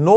9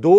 2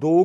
2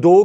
2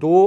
2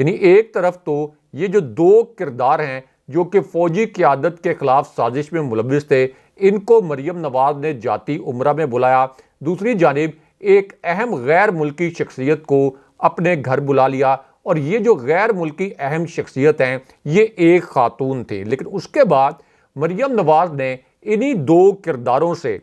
یعنی ایک طرف تو یہ جو دو کردار ہیں جو کہ فوجی قیادت کے خلاف سازش میں ملوث تھے، ان کو مریم نواز نے جاتی عمرہ میں بلایا، دوسری جانب ایک اہم غیر ملکی شخصیت کو اپنے گھر بلا لیا، اور یہ جو غیر ملکی اہم شخصیت ہیں یہ ایک خاتون تھی۔ لیکن اس کے بعد مریم نواز نے انہی دو کرداروں سے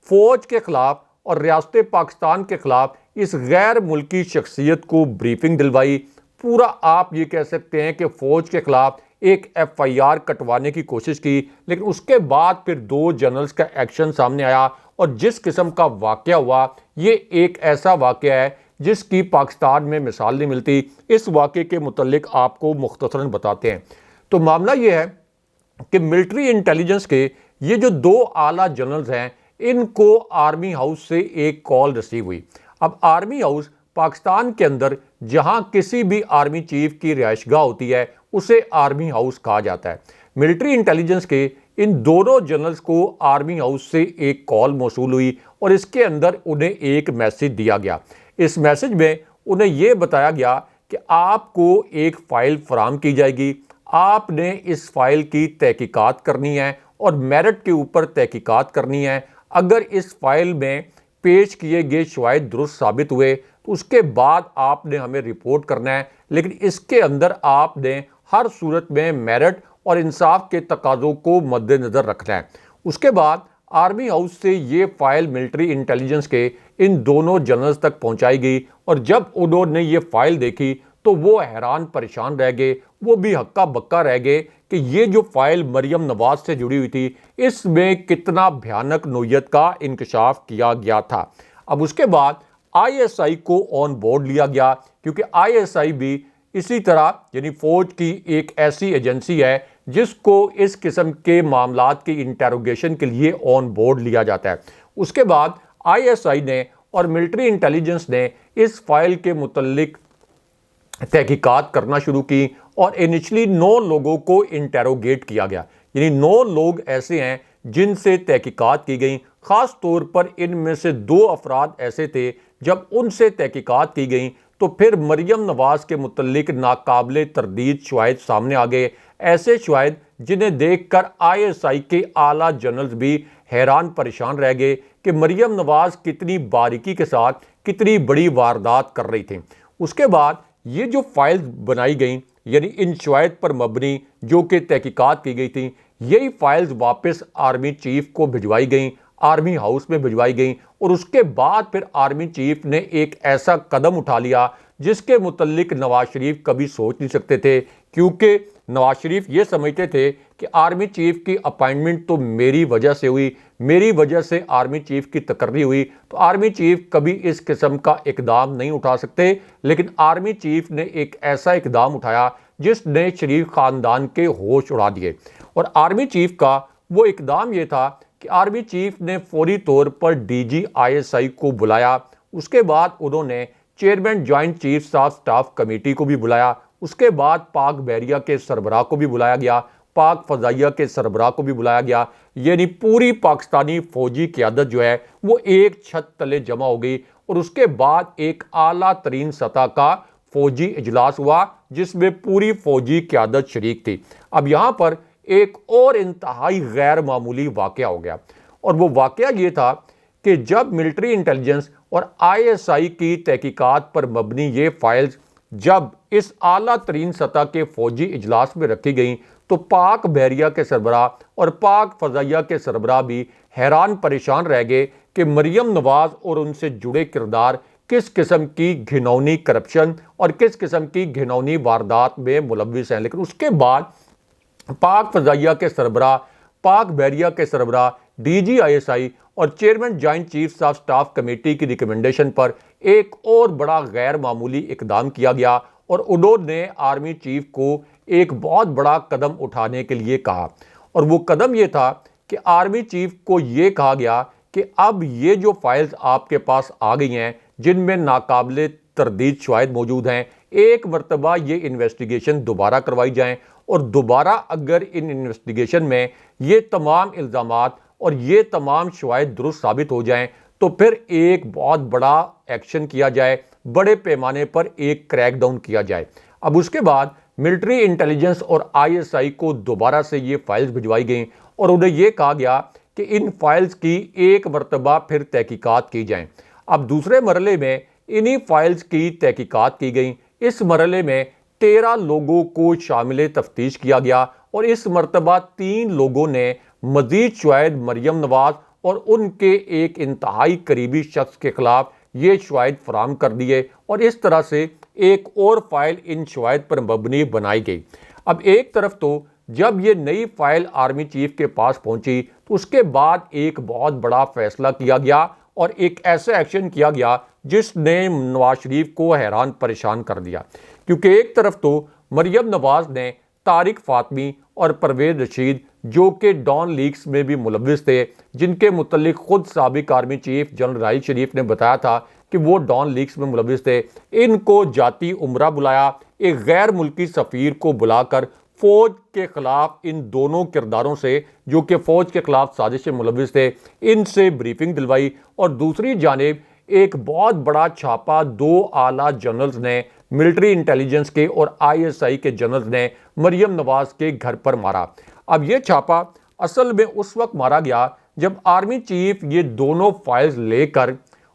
فوج کے خلاف اور ریاست پاکستان کے خلاف اس غیر ملکی شخصیت کو بریفنگ دلوائی، پورا آپ یہ کہہ سکتے ہیں کہ فوج کے خلاف ایک ایف آئی آر کٹوانے کی کوشش کی۔ لیکن اس کے بعد پھر دو جنرلز کا ایکشن سامنے آیا، اور جس قسم کا واقعہ ہوا یہ ایک ایسا واقعہ ہے جس کی پاکستان میں مثال نہیں ملتی۔ اس واقعے کے متعلق آپ کو مختصراً بتاتے ہیں۔ تو معاملہ یہ ہے کہ ملٹری انٹیلیجنس کے یہ جو دو اعلیٰ جنرلز ہیں، ان کو آرمی ہاؤس سے ایک کال ریسیو ہوئی۔ اب آرمی ہاؤس پاکستان کے اندر جہاں کسی بھی آرمی چیف کی رہائش گاہ ہوتی ہے اسے آرمی ہاؤس کہا جاتا ہے۔ ملٹری انٹیلیجنس کے ان دونوں جنرلز کو آرمی ہاؤس سے ایک کال موصول ہوئی، اور اس کے اندر انہیں ایک میسج دیا گیا۔ اس میسج میں انہیں یہ بتایا گیا کہ آپ کو ایک فائل فراہم کی جائے گی، آپ نے اس فائل کی تحقیقات کرنی ہے اور میرٹ کے اوپر تحقیقات کرنی ہے۔ اگر اس فائل میں پیش کیے گئے شواہد درست ثابت ہوئے تو اس کے بعد آپ نے ہمیں رپورٹ کرنا ہے، لیکن اس کے اندر آپ نے ہر صورت میں میرٹ اور انصاف کے تقاضوں کو مد نظر رکھنا ہے۔ اس کے بعد آرمی ہاؤس سے یہ فائل ملٹری انٹیلیجنس کے ان دونوں جنرلز تک پہنچائی گئی، اور جب انہوں نے یہ فائل دیکھی تو وہ حیران پریشان رہ گئے، وہ بھی ہکا بکا رہ گئے کہ یہ جو فائل مریم نواز سے جڑی ہوئی تھی اس میں کتنا بھیانک نوعیت کا انکشاف کیا گیا تھا۔ اب اس کے بعد آئی ایس آئی کو آن بورڈ لیا گیا، کیونکہ آئی ایس آئی بھی اسی طرح یعنی فوج کی ایک ایسی ایجنسی ہے جس کو اس قسم کے معاملات کی انٹیروگیشن کے لیے آن بورڈ لیا جاتا ہے۔ اس کے بعد آئی ایس آئی نے اور ملٹری انٹیلیجنس نے اس فائل کے متعلق تحقیقات کرنا شروع کی، اور انیشلی 9 لوگوں کو انٹیروگیٹ کیا گیا، یعنی 9 لوگ ایسے ہیں جن سے تحقیقات کی گئیں۔ خاص طور پر ان میں سے 2 افراد ایسے تھے جب ان سے تحقیقات کی گئیں تو پھر مریم نواز کے متعلق ناقابل تردید شواہد سامنے آ گئے، ایسے شواہد جنہیں دیکھ کر آئی ایس آئی کے اعلیٰ جنرلز بھی حیران پریشان رہ گئے کہ مریم نواز کتنی باریکی کے ساتھ کتنی بڑی واردات کر رہی تھیں۔ اس کے بعد یہ جو فائلز بنائی گئیں، یعنی ان شواہد پر مبنی جو کہ تحقیقات کی گئی تھیں، یہی فائلز واپس آرمی چیف کو بھجوائی گئیں، آرمی ہاؤس میں بھجوائی گئیں، اور اس کے بعد پھر آرمی چیف نے ایک ایسا قدم اٹھا لیا جس کے متعلق نواز شریف کبھی سوچ نہیں سکتے تھے، کیونکہ نواز شریف یہ سمجھتے تھے کہ آرمی چیف کی اپائنٹمنٹ تو میری وجہ سے ہوئی، میری وجہ سے آرمی چیف کی تقرری ہوئی، تو آرمی چیف کبھی اس قسم کا اقدام نہیں اٹھا سکتے۔ لیکن آرمی چیف نے ایک ایسا اقدام اٹھایا جس نے شریف خاندان کے ہوش اڑا دیے، اور آرمی چیف کا وہ اقدام یہ تھا کہ آرمی چیف نے فوری طور پر D G I S I کو بلایا۔ اس کے بعد انہوں نے chairman joint chiefs of staff committee کو بھی بلایا، اس کے بعد پاک بحریہ کے سربراہ کو بھی بلایا گیا، پاک فضائیہ کے سربراہ کو بھی بلایا گیا، یعنی پوری پاکستانی فوجی قیادت جو ہے وہ ایک چھت تلے جمع ہو گئی، اور اس کے بعد ایک اعلیٰ ترین سطح کا فوجی اجلاس ہوا جس میں پوری فوجی قیادت شریک تھی۔ اب یہاں پر ایک اور انتہائی غیر معمولی واقعہ ہو گیا، اور وہ واقعہ یہ تھا کہ جب ملٹری انٹیلیجنس اور آئی ایس آئی کی تحقیقات پر مبنی یہ فائلز جب اس اعلیٰ ترین سطح کے فوجی اجلاس میں رکھی گئیں تو پاک بحریہ کے سربراہ اور پاک فضائیہ کے سربراہ بھی حیران پریشان رہ گئے کہ مریم نواز اور ان سے جڑے کردار کس قسم کی گھناؤنی کرپشن اور کس قسم کی گھناؤنی واردات میں ملوث ہیں۔ لیکن اس کے بعد پاک فضائیہ کے سربراہ، پاک بحریہ کے سربراہ، D G I S I اور chairman joint chiefs of staff committee کی ریکمنڈیشن پر ایک اور بڑا غیر معمولی اقدام کیا گیا، اور انہوں نے آرمی چیف کو ایک بہت بڑا قدم اٹھانے کے لیے کہا، اور وہ قدم یہ تھا کہ آرمی چیف کو یہ کہا گیا کہ اب یہ جو فائلز آپ کے پاس آ گئی ہیں جن میں ناقابل تردید شواہد موجود ہیں، ایک مرتبہ یہ انویسٹیگیشن دوبارہ کروائی جائیں، اور دوبارہ اگر ان انویسٹیگیشن میں یہ تمام الزامات اور یہ تمام شواہد درست ثابت ہو جائیں تو پھر ایک بہت بڑا ایکشن کیا جائے، بڑے پیمانے پر ایک کریک ڈاؤن کیا جائے۔ اب اس کے بعد ملٹری انٹیلیجنس اور ISI کو دوبارہ سے یہ فائلز بھجوائی گئیں اور انہیں یہ کہا گیا کہ ان فائلز کی ایک مرتبہ پھر تحقیقات کی جائیں۔ اب دوسرے مرحلے میں انہی فائلز کی تحقیقات کی گئیں۔ اس مرحلے میں 13 لوگوں کو شامل تفتیش کیا گیا اور اس مرتبہ 3 لوگوں نے مزید شواہد مریم نواز اور ان کے ایک انتہائی قریبی شخص کے خلاف یہ شواہد فراہم کر دیے اور اس طرح سے ایک اور فائل ان شواہد پر مبنی بنائی گئی۔ اب ایک طرف تو جب یہ نئی فائل آرمی چیف کے پاس پہنچی تو اس کے بعد ایک بہت بڑا فیصلہ کیا گیا اور ایک ایسا ایکشن کیا گیا جس نے نواز شریف کو حیران پریشان کر دیا، کیونکہ ایک طرف تو مریم نواز نے طارق فاطمی اور پرویز رشید جو کہ ڈان لیکس میں بھی ملوث تھے، جن کے متعلق خود سابق army chief general Raheel Sharif نے بتایا تھا کہ وہ ڈان لیکس میں ملوث تھے، ان کو جاتی عمرہ بلایا، ایک غیر ملکی سفیر کو بلا کر فوج کے خلاف ان دونوں کرداروں سے جو کہ فوج کے خلاف سازش میں ملوث تھے ان سے بریفنگ دلوائی، اور دوسری جانب ایک بہت بڑا چھاپا 2 اعلیٰ جنرلز نے ملٹری انٹیلیجنس کے اور ISI کے جنرلز نے مریم نواز کے گھر پر مارا۔ اب یہ چھاپا اصل میں اس وقت مارا گیا جب آرمی چیف یہ دونوں فائلز لے کر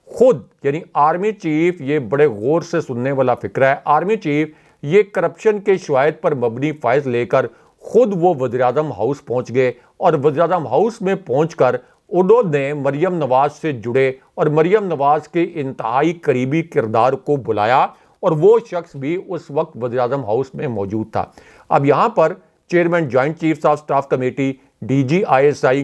خود، یعنی آرمی چیف، یہ بڑے غور سے سننے والا فکرہ ہے، آرمی چیف یہ کرپشن کے شواہد پر مبنی فائلز لے کر خود وہ وزیراعظم ہاؤس پہنچ گئے اور وزیراعظم ہاؤس میں پہنچ کر انہوں نے مریم نواز سے جڑے اور مریم نواز کے انتہائی قریبی کردار کو بلایا اور وہ شخص بھی اس وقت وزیراعظم ہاؤس میں موجود تھا۔ اب یہاں پر chairman joint chiefs of staff committee, DG ISI،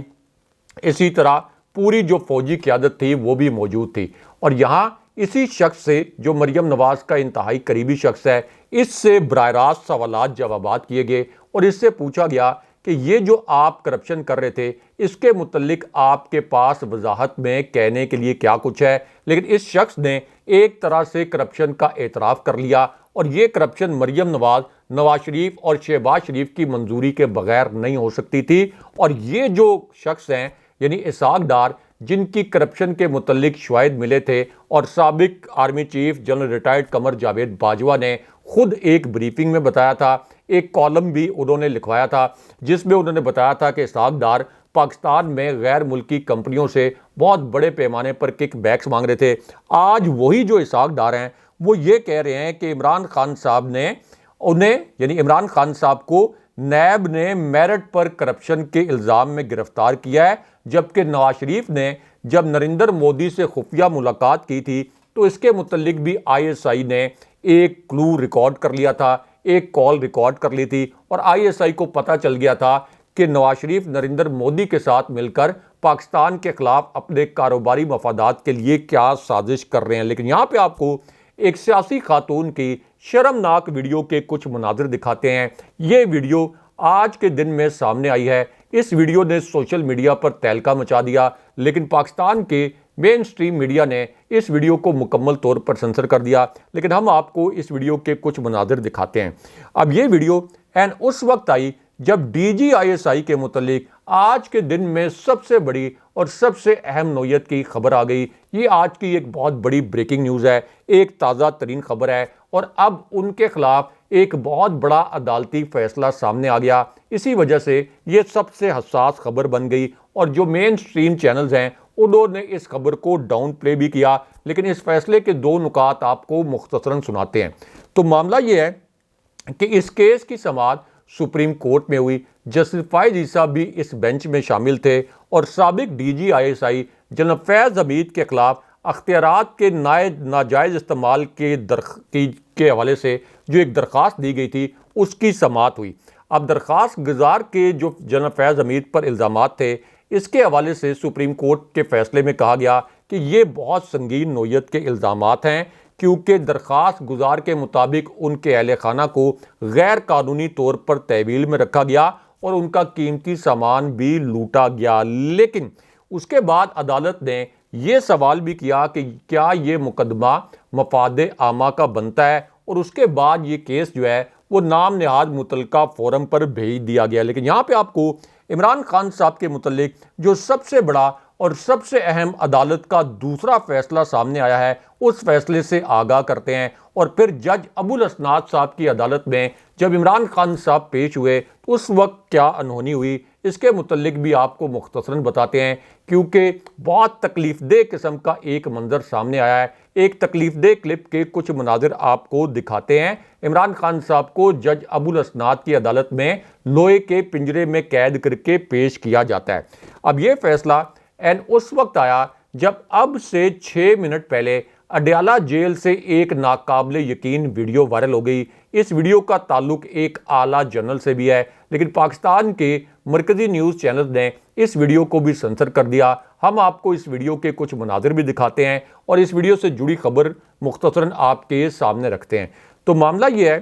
اسی طرح پوری جو فوجی قیادت تھی وہ بھی موجود تھی، اور یہاں اسی شخص سے جو مریم نواز کا انتہائی قریبی شخص ہے، اس سے براہ راست سوالات جوابات کیے گئے اور اس سے پوچھا گیا کہ یہ جو آپ کرپشن کر رہے تھے اس کے متعلق آپ کے پاس وضاحت میں کہنے کے لیے کیا کچھ ہے، لیکن اس شخص نے ایک طرح سے کرپشن کا اعتراف کر لیا، اور یہ کرپشن مریم نواز، نواز شریف اور شہباز شریف کی منظوری کے بغیر نہیں ہو سکتی تھی، اور یہ جو شخص ہیں یعنی اسحاق ڈار، جن کی کرپشن کے متعلق شواہد ملے تھے، اور سابق army chief general retired Qamar Javed Bajwa نے خود ایک بریفنگ میں بتایا تھا، ایک کالم بھی انہوں نے لکھوایا تھا جس میں انہوں نے بتایا تھا کہ اسحاق ڈار پاکستان میں غیر ملکی کمپنیوں سے بہت بڑے پیمانے پر کک بیکس مانگ رہے تھے۔ آج وہی جو اسحاق ڈار ہیں وہ یہ کہہ رہے ہیں کہ عمران خان صاحب نے انہیں، یعنی عمران خان صاحب کو نیب نے میرٹ پر کرپشن کے الزام میں گرفتار کیا ہے، جبکہ نواز شریف نے جب نریندر مودی سے خفیہ ملاقات کی تھی تو اس کے متعلق بھی ISI نے ایک کلو ریکارڈ کر لیا تھا، ایک کال ریکارڈ کر لی تھی، اور ISI کو پتہ چل گیا تھا کہ نواز شریف نریندر مودی کے ساتھ مل کر پاکستان کے خلاف اپنے کاروباری مفادات کے لیے کیا سازش کر رہے ہیں۔ لیکن یہاں پہ آپ کو ایک سیاسی خاتون کی شرمناک ویڈیو کے کچھ مناظر دکھاتے ہیں۔ یہ ویڈیو آج کے دن میں سامنے آئی ہے، اس ویڈیو نے سوشل میڈیا پر تہلکہ مچا دیا، لیکن پاکستان کے مین سٹریم میڈیا نے اس ویڈیو کو مکمل طور پر سنسر کر دیا، لیکن ہم آپ کو اس ویڈیو کے کچھ مناظر دکھاتے ہیں۔ اب یہ ویڈیو اس وقت آئی جب DG ISI کے متعلق آج کے دن میں سب سے بڑی اور سب سے اہم نوعیت کی خبر آ گئی۔ یہ آج کی ایک بہت بڑی بریکنگ نیوز ہے، ایک تازہ ترین خبر ہے، اور اب ان کے خلاف ایک بہت بڑا عدالتی فیصلہ سامنے آ گیا۔ اسی وجہ سے یہ سب سے حساس خبر بن گئی، اور جو مین سٹریم چینلز ہیں انہوں نے اس خبر کو ڈاؤن پلے بھی کیا، لیکن اس فیصلے کے 2 نکات آپ کو مختصراً سناتے ہیں۔ تو معاملہ یہ ہے کہ اس کیس کی سماعت سپریم کورٹ میں ہوئی، جسٹس فائز عیسیٰ بھی اس بینچ میں شامل تھے، اور سابق DG ISI جنرل فیض حمید کے خلاف اختیارات کے ناجائز استعمال کے حوالے سے جو ایک درخواست دی گئی تھی اس کی سماعت ہوئی۔ اب درخواست گزار کے جو جنرل فیض حمید پر الزامات تھے اس کے حوالے سے سپریم کورٹ کے فیصلے میں کہا گیا کہ یہ بہت سنگین نوعیت کے الزامات ہیں، کیونکہ درخواست گزار کے مطابق ان کے اہل خانہ کو غیر قانونی طور پر تحویل میں رکھا گیا اور ان کا قیمتی سامان بھی لوٹا گیا۔ لیکن اس کے بعد عدالت نے یہ سوال بھی کیا کہ کیا یہ مقدمہ مفاد عامہ کا بنتا ہے، اور اس کے بعد یہ کیس جو ہے وہ نام نہاد متعلقہ فورم پر بھیج دیا گیا۔ لیکن یہاں پہ آپ کو عمران خان صاحب کے متعلق جو سب سے بڑا اور سب سے اہم عدالت کا دوسرا فیصلہ سامنے آیا ہے، اس فیصلے سے آگاہ کرتے ہیں۔ اور پھر جج ابو الاسناد صاحب کی عدالت میں جب عمران خان صاحب پیش ہوئے تو اس وقت کیا انہونی ہوئی، اس کے متعلق بھی آپ کو مختصراً بتاتے ہیں، کیونکہ بہت تکلیف دہ قسم کا ایک منظر سامنے آیا ہے۔ ایک تکلیف دہ کلپ کے کچھ مناظر آپ کو دکھاتے ہیں۔ عمران خان صاحب کو جج ابو الاسناد کی عدالت میں لوہے کے پنجرے میں قید کر کے پیش کیا جاتا ہے۔ اب یہ فیصلہ اس وقت آیا جب اب سے 6 منٹ پہلے اڈیالہ جیل سے ایک ناقابل یقین ویڈیو وائرل ہو گئی۔ اس ویڈیو کا تعلق ایک اعلیٰ جنرل سے بھی ہے، لیکن پاکستان کے مرکزی نیوز چینل نے اس ویڈیو کو بھی سنسر کر دیا۔ ہم آپ کو اس ویڈیو کے کچھ مناظر بھی دکھاتے ہیں اور اس ویڈیو سے جڑی خبر مختصراً آپ کے سامنے رکھتے ہیں۔ تو معاملہ یہ ہے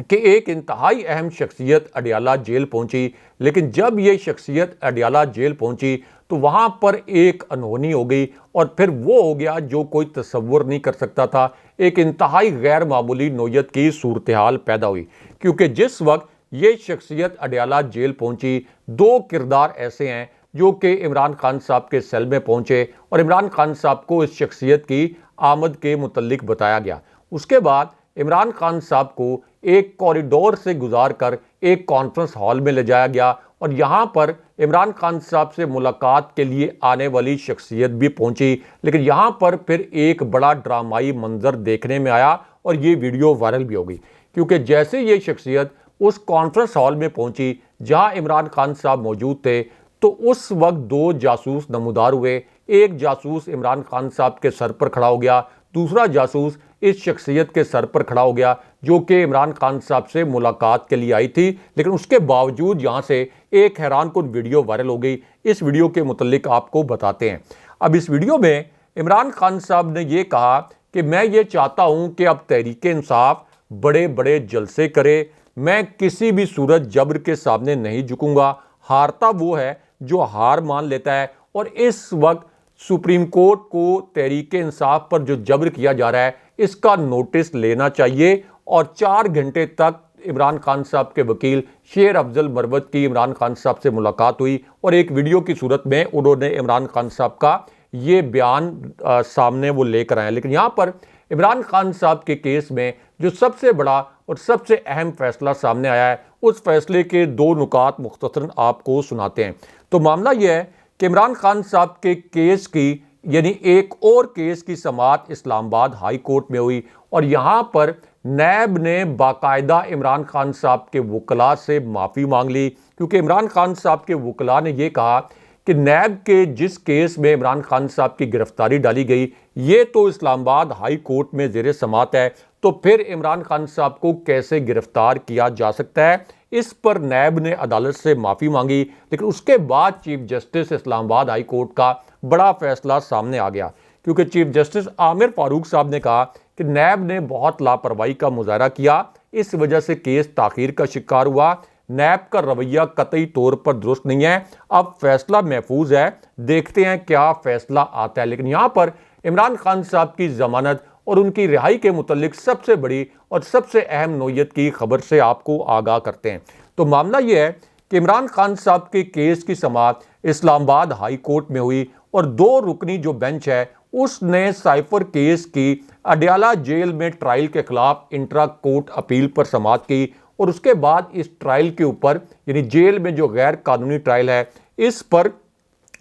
کہ ایک انتہائی اہم شخصیت اڈیالہ جیل پہنچی، لیکن جب یہ شخصیت اڈیالہ جیل پہنچی تو وہاں پر ایک انہونی ہو گئی، اور پھر وہ ہو گیا جو کوئی تصور نہیں کر سکتا تھا۔ ایک انتہائی غیر معمولی نوعیت کی صورتحال پیدا ہوئی، کیونکہ جس وقت یہ شخصیت اڈیالہ جیل پہنچی، 2 کردار ایسے ہیں جو کہ عمران خان صاحب کے سیل میں پہنچے اور عمران خان صاحب کو اس شخصیت کی آمد کے متعلق بتایا گیا۔ اس کے بعد عمران خان صاحب کو ایک کوریڈور سے گزار کر ایک کانفرنس ہال میں لے جایا گیا، اور یہاں پر عمران خان صاحب سے ملاقات کے لیے آنے والی شخصیت بھی پہنچی، لیکن یہاں پر پھر ایک بڑا ڈرامائی منظر دیکھنے میں آیا اور یہ ویڈیو وائرل بھی ہو گئی، کیونکہ جیسے یہ شخصیت اس کانفرنس ہال میں پہنچی جہاں عمران خان صاحب موجود تھے، تو اس وقت 2 جاسوس نمودار ہوئے۔ ایک جاسوس عمران خان صاحب کے سر پر کھڑا ہو گیا، دوسرا جاسوس اس شخصیت کے سر پر کھڑا ہو گیا جو کہ عمران خان صاحب سے ملاقات کے لیے آئی تھی، لیکن اس کے باوجود یہاں سے ایک حیران کن ویڈیو وائرل ہو گئی۔ اس ویڈیو کے متعلق آپ کو بتاتے ہیں۔ اب اس ویڈیو میں عمران خان صاحب نے یہ کہا کہ میں یہ چاہتا ہوں کہ اب تحریک انصاف بڑے بڑے جلسے کرے، میں کسی بھی صورت جبر کے سامنے نہیں جھکوں گا، ہارتا وہ ہے جو ہار مان لیتا ہے، اور اس وقت سپریم کورٹ کو تحریک انصاف پر جو جبر کیا جا رہا ہے اس کا نوٹس لینا چاہیے۔ اور 4 گھنٹے تک عمران خان صاحب کے وکیل شیر افضل مروت کی عمران خان صاحب سے ملاقات ہوئی، اور ایک ویڈیو کی صورت میں انہوں نے عمران خان صاحب کا یہ بیان سامنے وہ لے کر آئے۔ لیکن یہاں پر عمران خان صاحب کے کیس میں جو سب سے بڑا اور سب سے اہم فیصلہ سامنے آیا ہے، اس فیصلے کے 2 نکات مختصراً آپ کو سناتے ہیں۔ تو معاملہ یہ ہے کہ عمران خان صاحب کے کیس کی یعنی ایک اور کیس کی سماعت اسلام آباد ہائی کورٹ میں ہوئی، اور یہاں پر نیب نے باقاعدہ عمران خان صاحب کے وکلاء سے معافی مانگ لی، کیونکہ عمران خان صاحب کے وکلاء نے یہ کہا کہ نیب کے جس کیس میں عمران خان صاحب کی گرفتاری ڈالی گئی یہ تو اسلام آباد ہائی کورٹ میں زیر سماعت ہے، تو پھر عمران خان صاحب کو کیسے گرفتار کیا جا سکتا ہے؟ اس پر نیب نے عدالت سے معافی مانگی، لیکن اس کے بعد چیف جسٹس اسلام آباد ہائی کورٹ کا بڑا فیصلہ سامنے آ گیا، کیونکہ چیف جسٹس عامر فاروق صاحب نے کہا کہ نیب نے بہت لاپرواہی کا مظاہرہ کیا، اس وجہ سے کیس تاخیر کا شکار ہوا، نیب کا رویہ قطعی طور پر درست نہیں ہے، اب فیصلہ محفوظ ہے، دیکھتے ہیں کیا فیصلہ آتا ہے۔ لیکن یہاں پر عمران خان صاحب کی ضمانت اور ان کی رہائی کے متعلق سب سے بڑی اور سب سے اہم نوعیت کی خبر سے آپ کو آگاہ کرتے ہیں۔ تو معاملہ یہ ہے کہ عمران خان صاحب کے کیس کی سماعت اسلام آباد ہائی کورٹ میں ہوئی، اور 2 رکنی جو بینچ ہے اس نے سائفر کیس کی اڈیالہ جیل میں ٹرائل کے خلاف انٹرا کورٹ اپیل پر سماعت کی، اور اس کے بعد اس ٹرائل کے اوپر یعنی جیل میں جو غیر قانونی ٹرائل ہے اس پر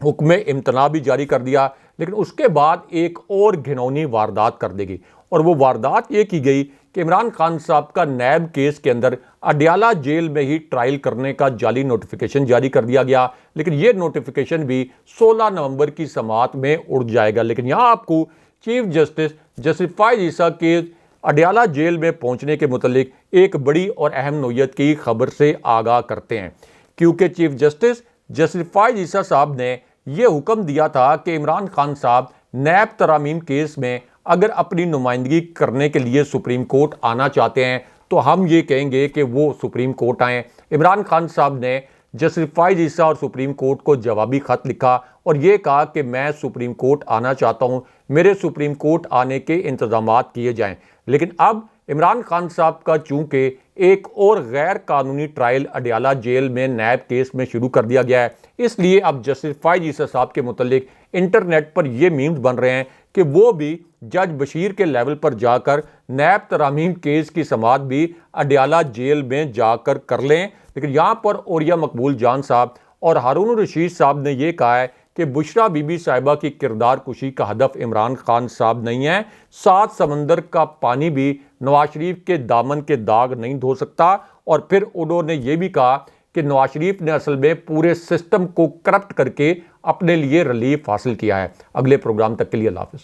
حکم امتناع بھی جاری کر دیا۔ لیکن اس کے بعد ایک اور گھنونی واردات کر دی گئی، اور وہ واردات یہ کی گئی کہ عمران خان صاحب کا نیب کیس کے اندر اڈیالہ جیل میں ہی ٹرائل کرنے کا جعلی نوٹیفیکیشن جاری کر دیا گیا، لیکن یہ نوٹیفیکیشن بھی 16 نومبر کی سماعت میں اڑ جائے گا۔ لیکن یہاں آپ کو چیف جسٹس فائز عیسیٰ کے اڈیالہ جیل میں پہنچنے کے متعلق ایک بڑی اور اہم نوعیت کی خبر سے آگاہ کرتے ہیں، کیونکہ چیف جسٹس فائز عیسیٰ صاحب نے یہ حکم دیا تھا کہ عمران خان صاحب نیب ترامیم کیس میں اگر اپنی نمائندگی کرنے کے لیے سپریم کورٹ آنا چاہتے ہیں تو ہم یہ کہیں گے کہ وہ سپریم کورٹ آئیں۔ عمران خان صاحب نے جسٹس فائز عیسیٰ اور سپریم کورٹ کو جوابی خط لکھا اور یہ کہا کہ میں سپریم کورٹ آنا چاہتا ہوں، میرے سپریم کورٹ آنے کے انتظامات کیے جائیں۔ لیکن اب عمران خان صاحب کا چونکہ ایک اور غیر قانونی ٹرائل اڈیالہ جیل میں نیب کیس میں شروع کر دیا گیا ہے۔ اس لیے اب جسٹس فائز عیسی صاحب کے متعلق انٹرنیٹ پر یہ میمز بن رہے ہیں کہ وہ بھی جج بشیر کے لیول پر جا کر نیب ترامیم کیس کی سماعت بھی اڈیالہ جیل میں جا کر لیں۔ لیکن یہاں پر عوریہ مقبول جان صاحب اور ہارون الرشید صاحب نے یہ کہا ہے کہ بشریٰ بی بی صاحبہ کی کردار کشی کا ہدف عمران خان صاحب نہیں ہے۔ 7 سمندر کا پانی بھی نواز شریف کے دامن کے داغ نہیں دھو سکتا۔ اور پھر انہوں نے یہ بھی کہا کہ نواز شریف نے اصل میں پورے سسٹم کو کرپٹ کر کے اپنے لیے ریلیف حاصل کیا ہے۔ اگلے پروگرام تک کے لیے اللہ حافظ۔